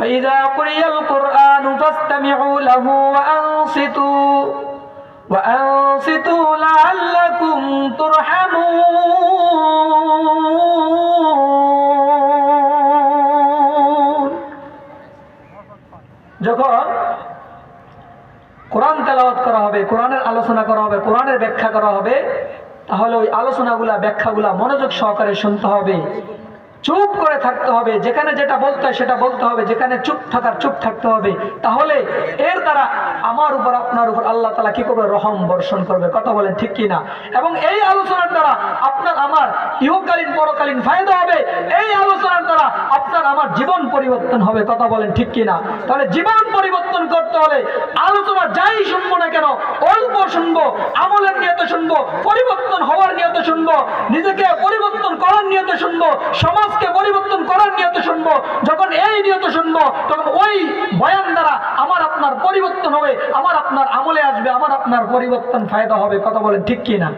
فإذا قرئ القرآن فاستمعوا له وأنصتوا لعلكم ترحمون। যখন কোরআন তেলাওয়াত করা হবে, কোরআনের আলোচনা করা হবে, কোরআনের ব্যাখ্যা করা হবে, তাহলে ওই আলোচনাগুলা ব্যাখ্যাগুলা মনোযোগ সহকারে শুনতে হবে, চুপ করে থাকতে হবে, যেখানে যেটা বলতে হয় সেটা বলতে হবে, যেখানে চুপ থাকতে হবে। তাহলে এর দ্বারা আমার উপর আপনার উপর আল্লাহ তাআলা কি করবে? রহম বর্ষণ করবে। কথা বলেন ঠিক কিনা? এবং এই আলোচনার দ্বারা আপনার আমার ইহকালীন পরকালীন ফায়দা হবে। এই আলোচনার দ্বারা আপনার আমার জীবন পরিবর্তন হবে। কথা বলেন ঠিক কিনা? তাহলে জীবন পরিবর্তন করতে হলে আলোচনা যাই শুনবো না কেন, অল্প শুনবো, আমলের নিয়তে শুনবো, পরিবর্তন হওয়ার নিয়তে শুনবো, নিজেকে পরিবর্তন করার নিয়তে শুনবো, সমাজকে পরিবর্তন করার নিয়তে শুনবো। যখন এই নিয়তে শুনবো তখন ওই বয়ান দ্বারা আমার আপনার পরিবর্তন হবে, আমার আপনার আমলে আসবে, আমার আপনার পরিবর্তন ফায়দা হবে। কথা বলেন ঠিক কিনা?